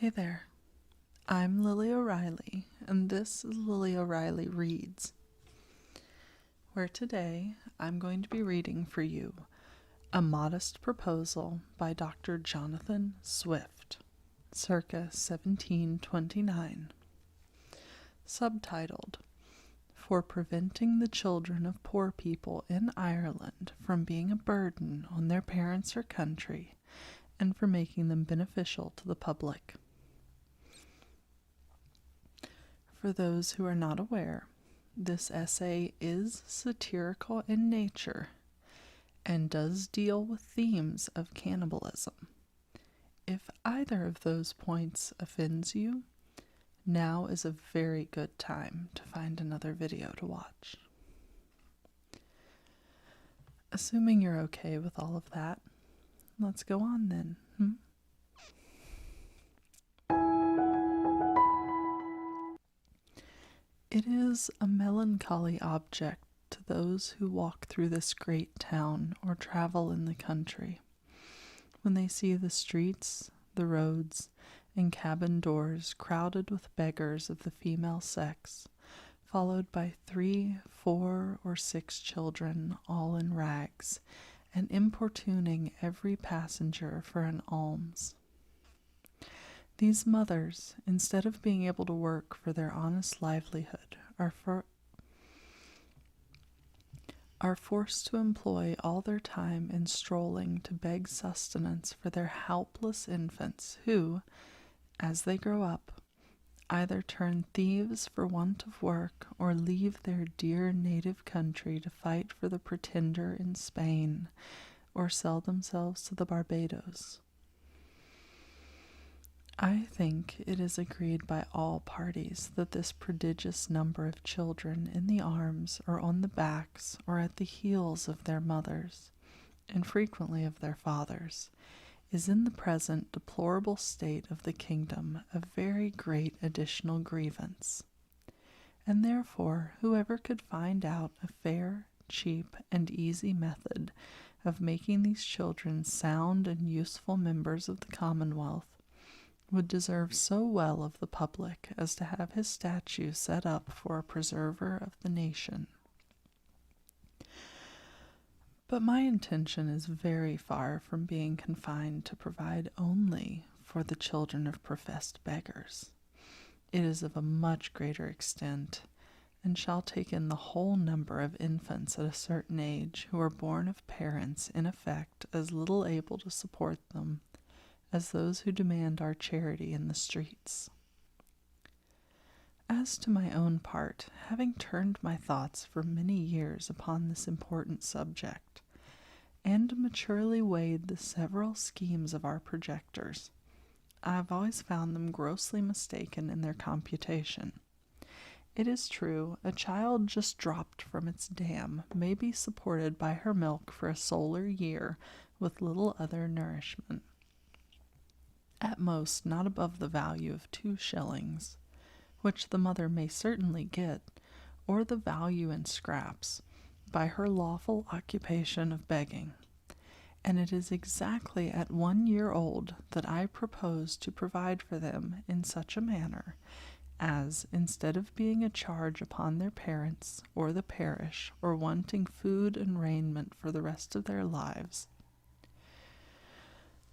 Hey there, I'm Lily O'Reilly, and this is Lily O'Reilly Reads, where today I'm going to be reading for you A Modest Proposal by Dr. Jonathan Swift, circa 1729, subtitled, For Preventing the Children of Poor People in Ireland from Being a Burden on Their Parents or Country, and for Making Them Beneficial to the Public. For those who are not aware, this essay is satirical in nature and does deal with themes of cannibalism. If either of those points offends you, now is a very good time to find another video to watch. Assuming you're okay with all of that, let's go on then. It is a melancholy object to those who walk through this great town or travel in the country, when they see the streets, the roads, and cabin doors crowded with beggars of the female sex, followed by 3, 4, or 6 children, all in rags, and importuning every passenger for an alms. These mothers, instead of being able to work for their honest livelihood, are forced to employ all their time in strolling to beg sustenance for their helpless infants who, as they grow up, either turn thieves for want of work or leave their dear native country to fight for the Pretender in Spain or sell themselves to the Barbados. I think it is agreed by all parties that this prodigious number of children in the arms or on the backs or at the heels of their mothers, and frequently of their fathers, is in the present deplorable state of the kingdom a very great additional grievance, and therefore whoever could find out a fair, cheap, and easy method of making these children sound and useful members of the Commonwealth would deserve so well of the public as to have his statue set up for a preserver of the nation. But my intention is very far from being confined to provide only for the children of professed beggars. It is of a much greater extent, and shall take in the whole number of infants at a certain age who are born of parents in effect as little able to support them as those who demand our charity in the streets. As to my own part, having turned my thoughts for many years upon this important subject, and maturely weighed the several schemes of our projectors, I have always found them grossly mistaken in their computation. It is true, a child just dropped from its dam may be supported by her milk for a solar year with little other nourishment, at most not above the value of 2 shillings, which the mother may certainly get, or the value in scraps, by her lawful occupation of begging. And it is exactly at 1 year old that I propose to provide for them in such a manner as, instead of being a charge upon their parents or the parish, or wanting food and raiment for the rest of their lives,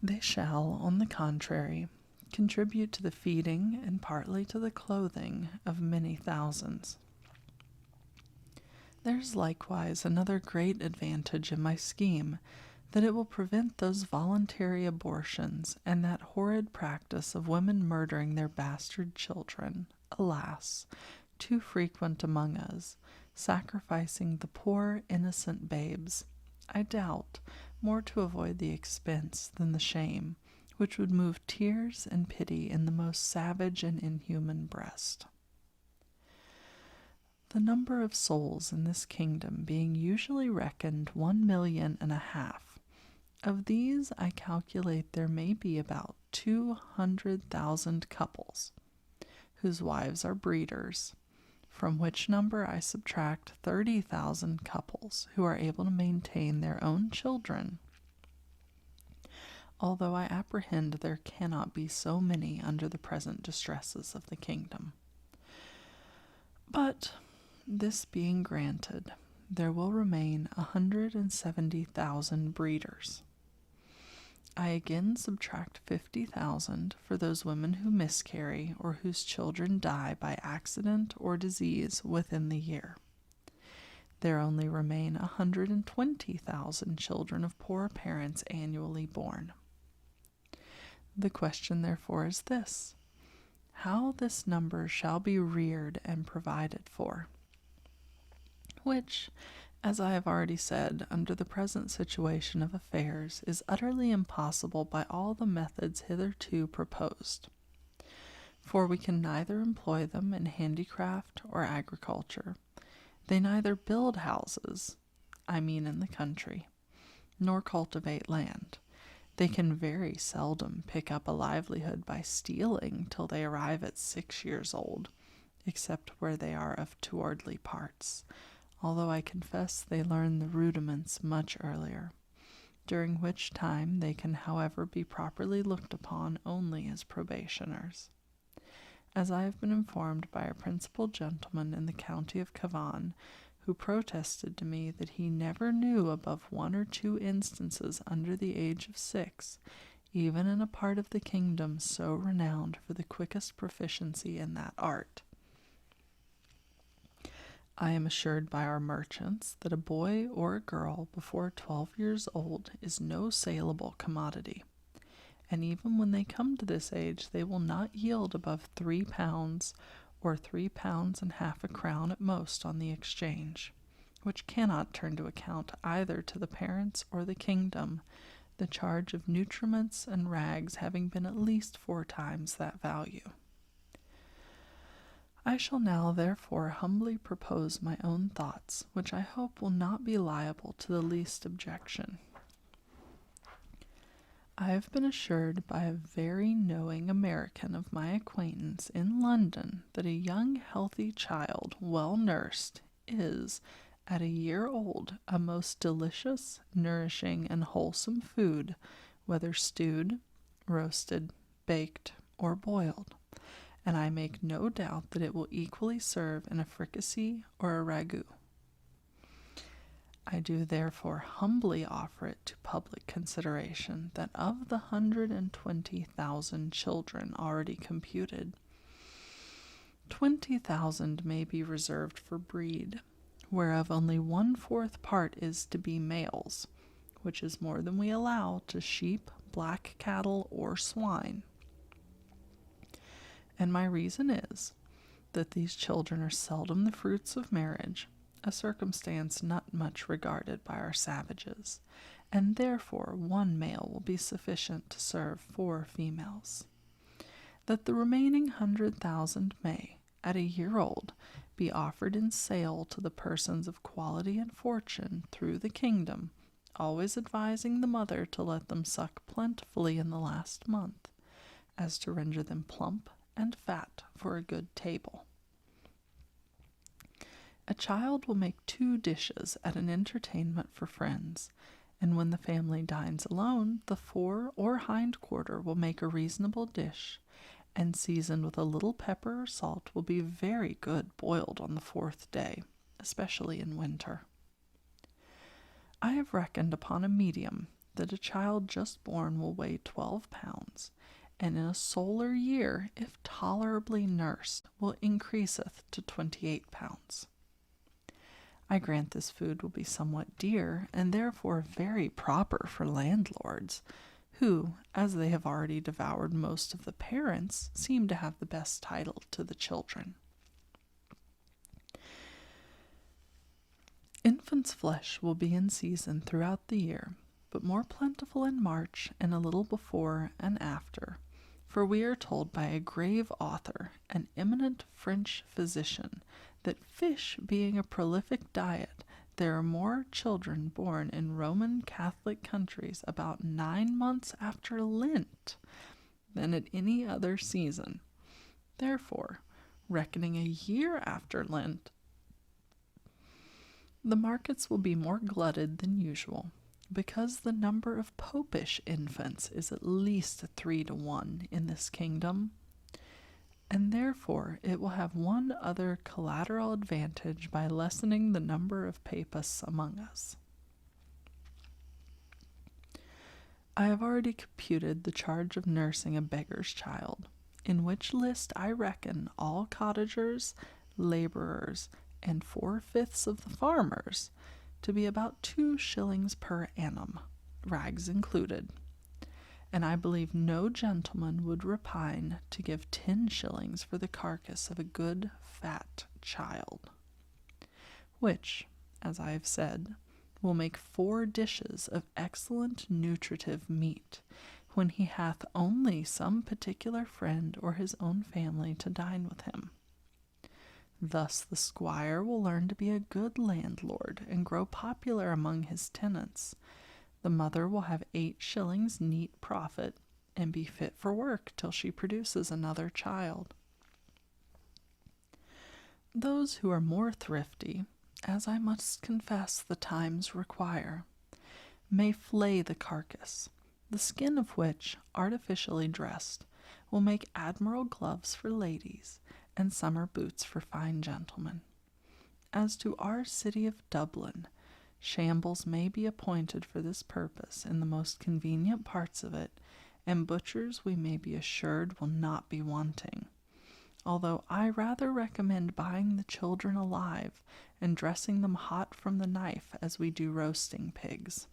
they shall, on the contrary, contribute to the feeding and partly to the clothing of many thousands. There is likewise another great advantage in my scheme, that it will prevent those voluntary abortions and that horrid practice of women murdering their bastard children, alas, too frequent among us, sacrificing the poor innocent babes, I doubt, more to avoid the expense than the shame, which would move tears and pity in the most savage and inhuman breast. The number of souls in this kingdom being usually reckoned 1,500,000, of these I calculate there may be about 200,000 couples, whose wives are breeders, from which number I subtract 30,000 couples who are able to maintain their own children. although I apprehend there cannot be so many under the present distresses of the kingdom. But, this being granted, there will remain 170,000 breeders. I again subtract 50,000 for those women who miscarry or whose children die by accident or disease within the year. There only remain 120,000 children of poor parents annually born. The question, therefore, is this: how this number shall be reared and provided for, which, as I have already said, under the present situation of affairs, is utterly impossible by all the methods hitherto proposed. For we can neither employ them in handicraft or agriculture. They neither build houses, I mean in the country, nor cultivate land. They can very seldom pick up a livelihood by stealing till they arrive at 6 years old, except where they are of towardly parts, although I confess they learn the rudiments much earlier, during which time they can however be properly looked upon only as probationers. As I have been informed by a principal gentleman in the county of Cavan, who protested to me that he never knew above 1 or 2 instances under the age of 6, even in a part of the kingdom so renowned for the quickest proficiency in that art. I am assured by our merchants that a boy or a girl before 12 years old is no saleable commodity, and even when they come to this age they will not yield above 3 pounds, or 3 pounds and half a crown at most on the exchange, which cannot turn to account either to the parents or the kingdom, the charge of nutriments and rags having been at least 4 times that value. I shall now therefore humbly propose my own thoughts, which I hope will not be liable to the least objection. I have been assured by a very knowing American of my acquaintance in London that a young healthy child, well nursed, is, at a year old, a most delicious, nourishing, and wholesome food, whether stewed, roasted, baked, or boiled, and I make no doubt that it will equally serve in a fricassee or a ragout. I do therefore humbly offer it to public consideration that of the 120,000 children already computed, 20,000 may be reserved for breed, whereof only 1/4 part is to be males, which is more than we allow to sheep, black cattle, or swine. And my reason is, that these children are seldom the fruits of marriage, a circumstance not much regarded by our savages, and therefore 1 male will be sufficient to serve 4 females. That the remaining 100,000 may, at a year old, be offered in sale to the persons of quality and fortune through the kingdom, always advising the mother to let them suck plentifully in the last month, as to render them plump and fat for a good table. A child will make 2 dishes at an entertainment for friends, and when the family dines alone, the fore or hind quarter will make a reasonable dish, and seasoned with a little pepper or salt will be very good boiled on the 4th day, especially in winter. I have reckoned upon a medium that a child just born will weigh 12 pounds, and in a solar year, if tolerably nursed, will increaseth to 28 pounds. I grant this food will be somewhat dear, and therefore very proper for landlords, who, as they have already devoured most of the parents, seem to have the best title to the children. Infant's flesh will be in season throughout the year, but more plentiful in March and a little before and after, for we are told by a grave author, an eminent French physician, that fish being a prolific diet, there are more children born in Roman Catholic countries about 9 months after Lent than at any other season. Therefore, reckoning a year after Lent, the markets will be more glutted than usual, because the number of popish infants is at least 3 to 1 in this kingdom, and therefore it will have one other collateral advantage by lessening the number of papists among us. I have already computed the charge of nursing a beggar's child, in which list I reckon all cottagers, labourers, and 4/5 of the farmers to be about 2 shillings per annum, rags included, and I believe no gentleman would repine to give 10 shillings for the carcass of a good fat child, which, as I have said, will make 4 dishes of excellent nutritive meat, when he hath only some particular friend or his own family to dine with him. Thus the squire will learn to be a good landlord and grow popular among his tenants. The mother will have 8 shillings neat profit, and be fit for work till she produces another child. Those who are more thrifty, as I must confess the times require, may flay the carcass, the skin of which, artificially dressed, will make admirable gloves for ladies, and summer boots for fine gentlemen. As to our city of Dublin, shambles may be appointed for this purpose in the most convenient parts of it, and butchers we may be assured will not be wanting, although I rather recommend buying the children alive and dressing them hot from the knife as we do roasting pigs.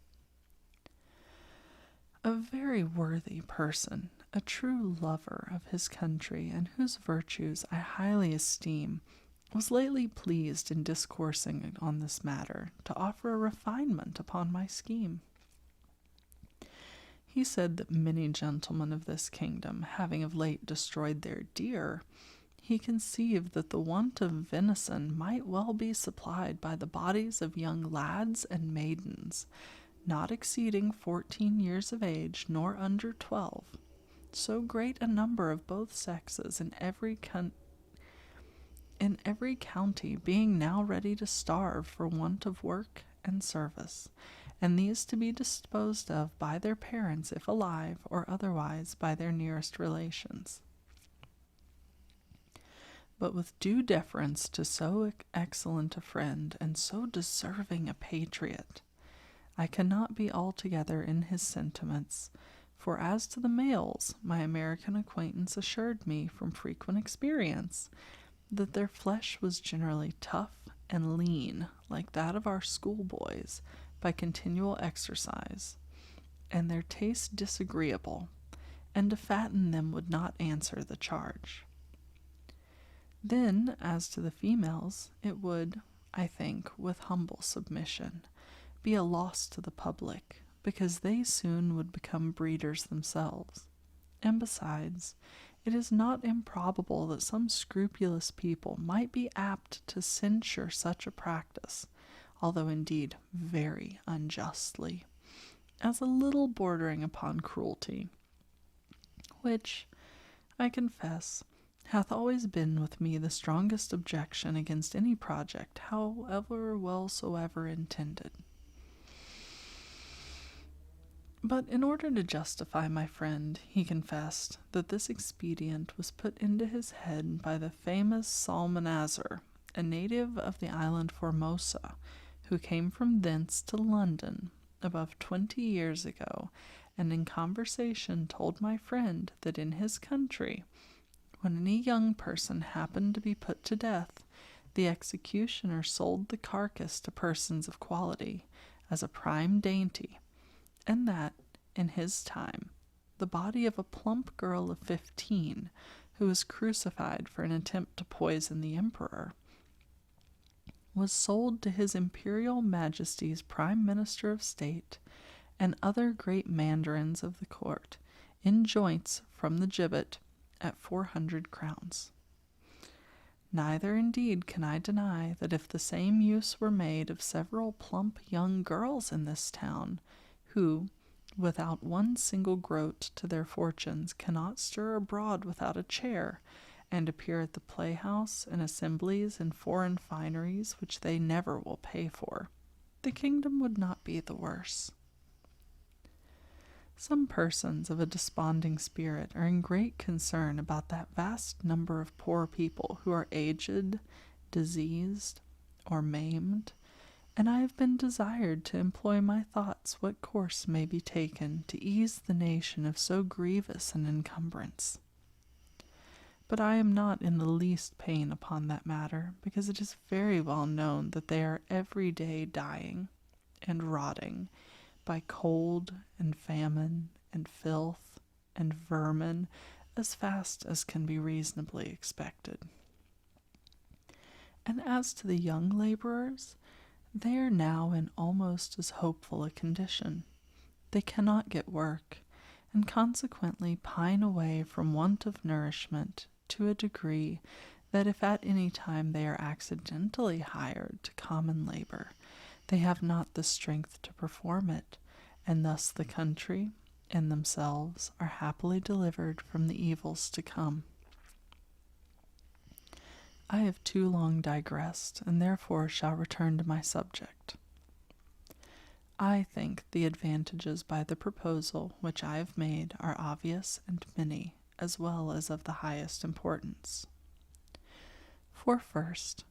A very worthy person, a true lover of his country, and whose virtues I highly esteem, was lately pleased in discoursing on this matter to offer a refinement upon my scheme. He said that many gentlemen of this kingdom, having of late destroyed their deer, he conceived that the want of venison might well be supplied by the bodies of young lads and maidens, not exceeding 14 years of age, nor under 12, so great a number of both sexes in every county being now ready to starve for want of work and service, and these to be disposed of by their parents if alive, or otherwise by their nearest relations. But with due deference to so excellent a friend and so deserving a patriot, I cannot be altogether in his sentiments, for as to the males, my American acquaintance assured me from frequent experience that their flesh was generally tough and lean like that of our schoolboys by continual exercise, and their taste disagreeable, and to fatten them would not answer the charge. Then, as to the females, it would, I think, with humble submission, be a loss to the public, because they soon would become breeders themselves. And besides, it is not improbable that some scrupulous people might be apt to censure such a practice, although indeed very unjustly, as a little bordering upon cruelty, which, I confess, hath always been with me the strongest objection against any project, however well soever intended. But in order to justify my friend, he confessed that this expedient was put into his head by the famous Salmanazar, a native of the island Formosa, who came from thence to London above 20 years ago, and in conversation told my friend that in his country, when any young person happened to be put to death, the executioner sold the carcass to persons of quality as a prime dainty, and that, in his time, the body of a plump girl of 15, who was crucified for an attempt to poison the emperor, was sold to his Imperial Majesty's Prime Minister of State and other great mandarins of the court, in joints from the gibbet, at 400 crowns. Neither indeed can I deny that if the same use were made of several plump young girls in this town, who, without one single groat to their fortunes, cannot stir abroad without a chair, and appear at the playhouse and assemblies and foreign fineries which they never will pay for, the kingdom would not be the worse. Some persons of a desponding spirit are in great concern about that vast number of poor people who are aged, diseased, or maimed, and I have been desired to employ my thoughts what course may be taken to ease the nation of so grievous an encumbrance. But I am not in the least pain upon that matter, because it is very well known that they are every day dying and rotting by cold and famine and filth and vermin as fast as can be reasonably expected. And as to the young laborers, they are now in almost as hopeful a condition. They cannot get work, and consequently pine away from want of nourishment to a degree that if at any time they are accidentally hired to common labor, they have not the strength to perform it, and thus the country and themselves are happily delivered from the evils to come. I have too long digressed, and therefore shall return to my subject. I think the advantages by the proposal which I have made are obvious and many, as well as of the highest importance. For first,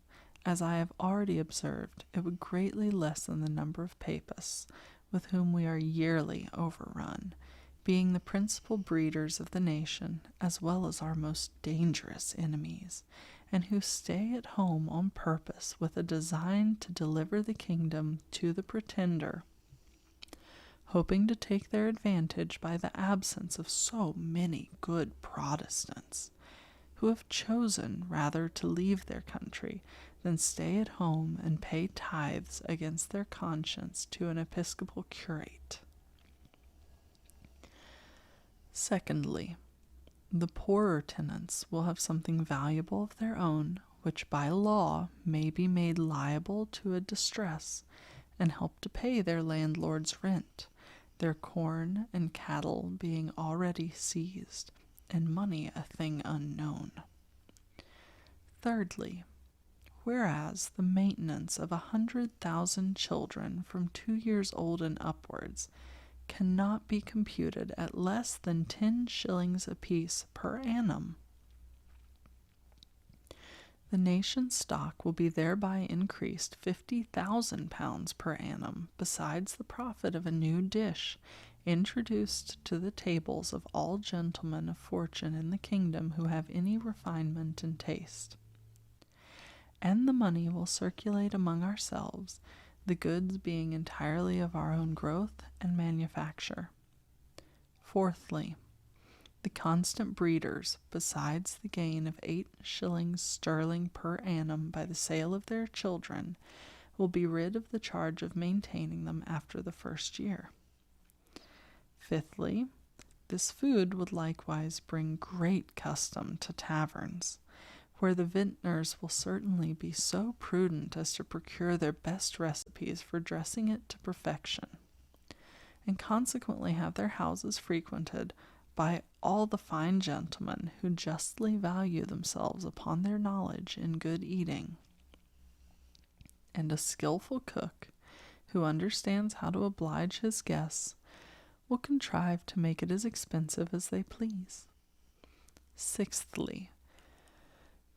as I have already observed, it would greatly lessen the number of papists with whom we are yearly overrun, being the principal breeders of the nation, as well as our most dangerous enemies, and who stay at home on purpose with a design to deliver the kingdom to the pretender, hoping to take their advantage by the absence of so many good Protestants, who have chosen rather to leave their country than stay at home and pay tithes against their conscience to an episcopal curate. Secondly, the poorer tenants will have something valuable of their own, which by law may be made liable to a distress, and help to pay their landlord's rent, their corn and cattle being already seized, and money a thing unknown. Thirdly, whereas the maintenance of 100,000 children from 2 years old and upwards cannot be computed at less than 10 shillings apiece per annum, the nation's stock will be thereby increased 50,000 pounds per annum, besides the profit of a new dish introduced to the tables of all gentlemen of fortune in the kingdom who have any refinement and taste. And the money will circulate among ourselves, the goods being entirely of our own growth and manufacture. Fourthly, the constant breeders, besides the gain of 8 shillings sterling per annum by the sale of their children, will be rid of the charge of maintaining them after the first year. Fifthly, this food would likewise bring great custom to taverns, where the vintners will certainly be so prudent as to procure their best recipes for dressing it to perfection, and consequently have their houses frequented by all the fine gentlemen who justly value themselves upon their knowledge in good eating. And a skilful cook, who understands how to oblige his guests, will contrive to make it as expensive as they please. Sixthly,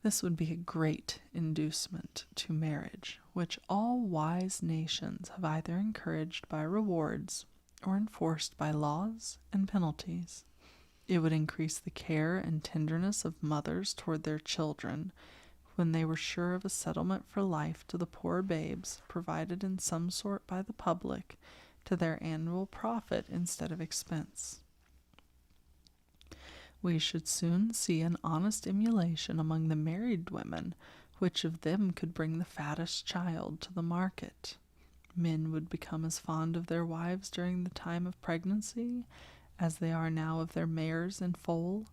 this would be a great inducement to marriage, which all wise nations have either encouraged by rewards or enforced by laws and penalties. It would increase the care and tenderness of mothers toward their children, when they were sure of a settlement for life to the poor babes, provided in some sort by the public, to their annual profit instead of expense. We should soon see an honest emulation among the married women, which of them could bring the fattest child to the market. Men would become as fond of their wives during the time of pregnancy as they are now of their mares in foal,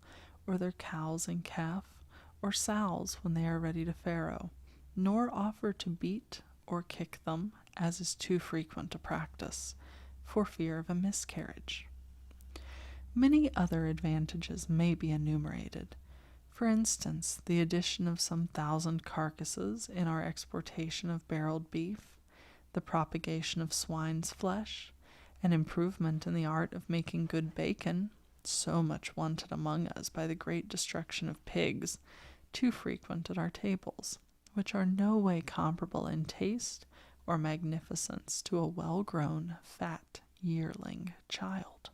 or their cows in calf, or sows when they are ready to farrow, nor offer to beat or kick them, as is too frequent a practice, for fear of a miscarriage. Many other advantages may be enumerated. For instance, the addition of some 1,000 carcasses in our exportation of barreled beef, the propagation of swine's flesh, an improvement in the art of making good bacon, so much wanted among us by the great destruction of pigs, too frequent at our tables, which are no way comparable in taste or magnificence to a well-grown, fat yearling child,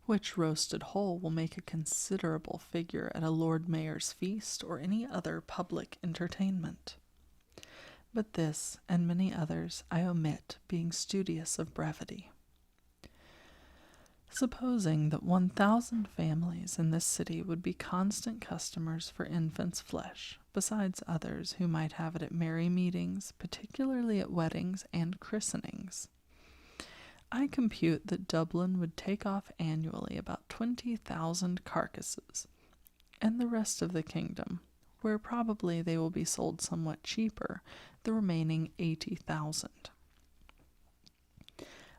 which roasted whole will make a considerable figure at a Lord Mayor's feast or any other public entertainment. But this and many others I omit, being studious of brevity. Supposing that 1,000 families in this city would be constant customers for infants' flesh, besides others who might have it at merry meetings, particularly at weddings and christenings, I compute that Dublin would take off annually about 20,000 carcasses, and the rest of the kingdom, where probably they will be sold somewhat cheaper, the remaining 80,000.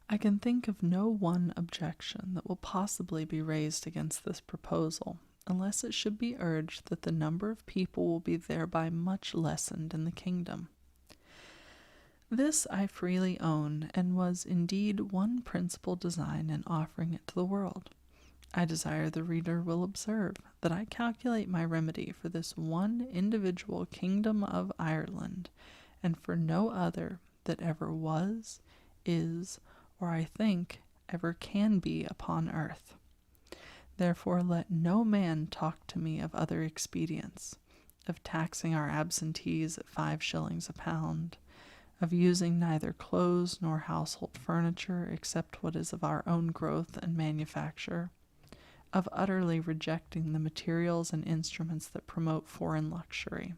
I can think of no one objection that will possibly be raised against this proposal, unless it should be urged that the number of people will be thereby much lessened in the kingdom. This I freely own, and was indeed one principal design in offering it to the world. I desire the reader will observe that I calculate my remedy for this one individual kingdom of Ireland, and for no other that ever was, is, or I think ever can be upon earth. Therefore let no man talk to me of other expedients, of taxing our absentees at 5 shillings a pound, of using neither clothes nor household furniture except what is of our own growth and manufacture, of utterly rejecting the materials and instruments that promote foreign luxury,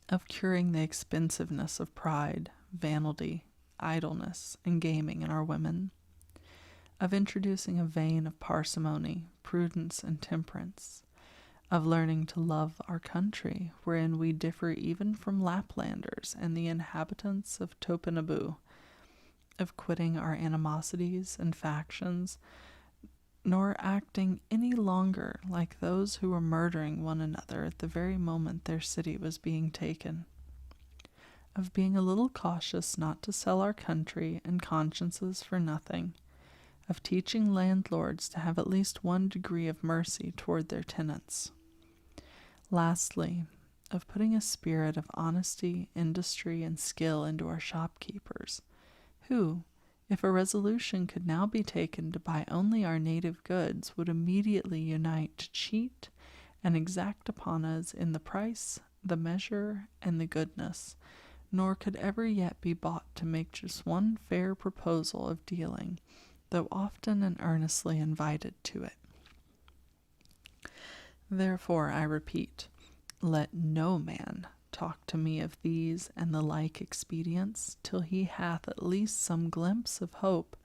of curing the expensiveness of pride, vanity, idleness, and gaming in our women, of introducing a vein of parsimony, prudence, and temperance, of learning to love our country, wherein we differ even from Laplanders and the inhabitants of Topinaboo, of quitting our animosities and factions, nor acting any longer like those who were murdering one another at the very moment their city was being taken, of being a little cautious not to sell our country and consciences for nothing, of teaching landlords to have at least one degree of mercy toward their tenants. Lastly, of putting a spirit of honesty, industry, and skill into our shopkeepers, who, if a resolution could now be taken to buy only our native goods, would immediately unite to cheat and exact upon us in the price, the measure, and the goodness, nor could ever yet be bought to make just one fair proposal of dealing, though often and earnestly invited to it. Therefore, I repeat, let no man talk to me of these and the like expedients till he hath at least some glimpse of hope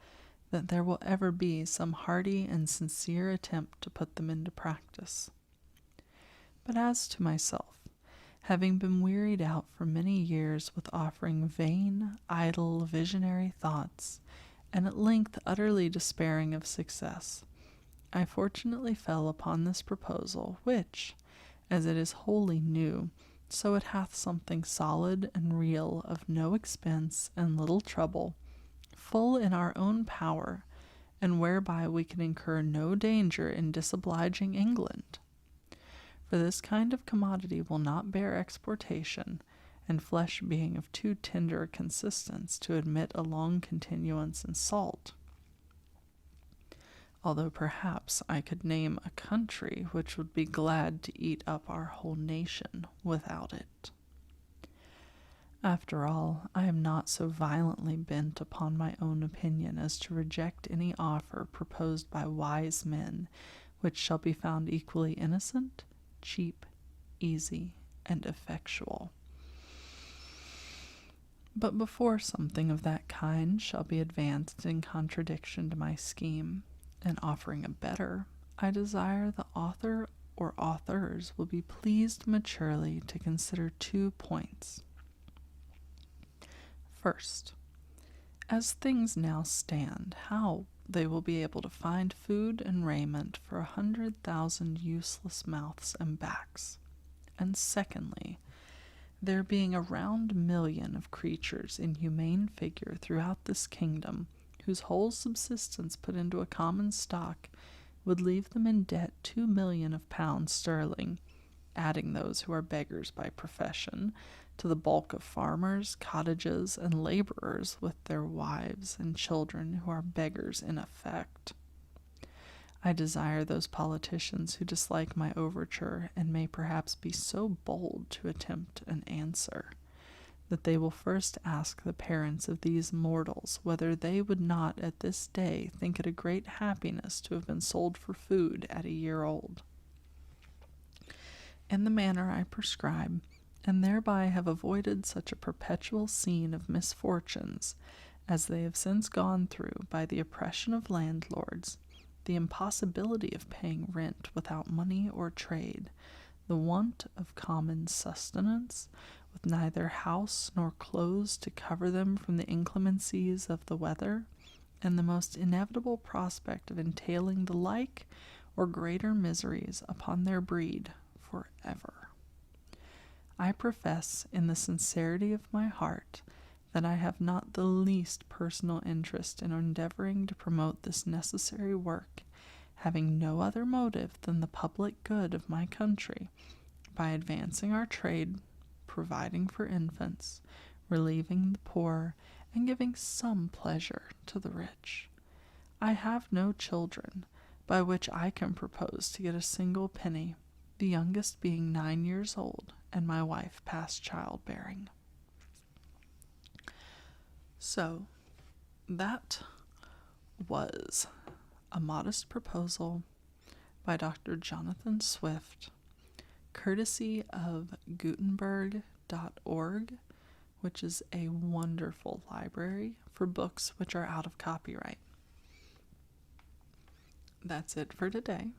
that there will ever be some hearty and sincere attempt to put them into practice. But as to myself, having been wearied out for many years with offering vain, idle, visionary thoughts, and at length utterly despairing of success, I fortunately fell upon this proposal, which, as it is wholly new, so it hath something solid and real of no expense and little trouble, full in our own power, and whereby we can incur no danger in disobliging England. For this kind of commodity will not bear exportation, and flesh being of too tender a consistence to admit a long continuance in salt, although perhaps I could name a country which would be glad to eat up our whole nation without it. After all, I am not so violently bent upon my own opinion as to reject any offer proposed by wise men, which shall be found equally innocent, cheap, easy, and effectual. But before something of that kind shall be advanced in contradiction to my scheme, and offering a better, I desire the author or authors will be pleased maturely to consider 2 points. First, as things now stand, how they will be able to find food and raiment for 100,000 useless mouths and backs. And secondly, there being a round million of creatures in humane figure throughout this kingdom, whose whole subsistence put into a common stock would leave them in debt 2,000,000 of pounds sterling, adding those who are beggars by profession, to the bulk of farmers, cottages, and laborers with their wives and children who are beggars in effect. I desire those politicians who dislike my overture and may perhaps be so bold to attempt an answer, that they will first ask the parents of these mortals whether they would not at this day think it a great happiness to have been sold for food at a year old. In the manner I prescribe, and thereby have avoided such a perpetual scene of misfortunes as they have since gone through by the oppression of landlords, the impossibility of paying rent without money or trade, the want of common sustenance, with neither house nor clothes to cover them from the inclemencies of the weather, and the most inevitable prospect of entailing the like or greater miseries upon their breed forever. I profess in the sincerity of my heart that I have not the least personal interest in endeavoring to promote this necessary work, having no other motive than the public good of my country, by advancing our trade, providing for infants, relieving the poor, and giving some pleasure to the rich. I have no children, by which I can propose to get a single penny, the youngest being 9 years old, and my wife past childbearing. So, that was a modest proposal by Dr. Jonathan Swift, courtesy of Gutenberg.org, which is a wonderful library for books which are out of copyright. That's it for today.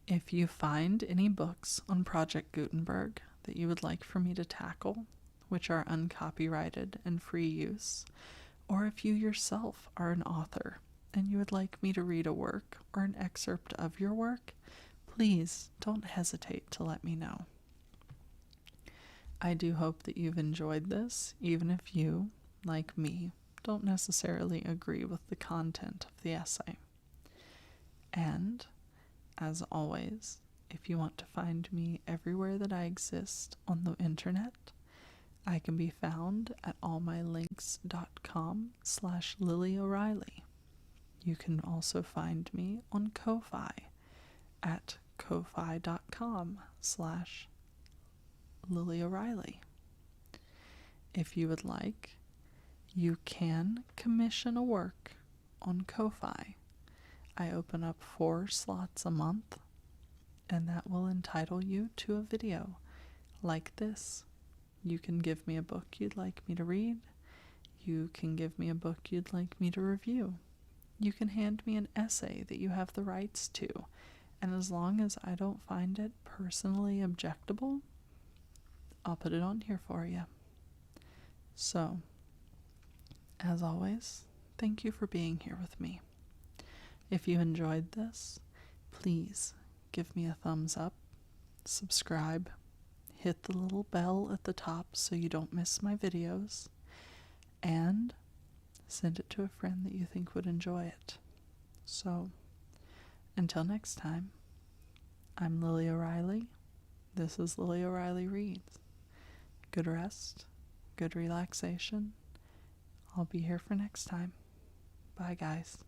If you find any books on Project Gutenberg that you would like for me to tackle, which are uncopyrighted and free use, or if you yourself are an author and you would like me to read a work or an excerpt of your work, please don't hesitate to let me know. I do hope that you've enjoyed this, even if you, like me, don't necessarily agree with the content of the essay. And, as always, if you want to find me everywhere that I exist on the internet, I can be found at allmylinks.com/Lily O'Reilly. You can also find me on Ko-Fi at ko-fi.com/Lily O'Reilly. If you would like, you can commission a work on Ko-Fi. I open up 4 slots a month, and that will entitle you to a video like this. You can give me a book you'd like me to read. You can give me a book you'd like me to review. You can hand me an essay that you have the rights to, and as long as I don't find it personally objectable, I'll put it on here for you. So, as always, thank you for being here with me. If you enjoyed this, please give me a thumbs up, subscribe, hit the little bell at the top so you don't miss my videos, and send it to a friend that you think would enjoy it. So, until next time, I'm Lily O'Reilly. This is Lily O'Reilly Reads. Good rest, good relaxation. I'll be here for next time. Bye, guys.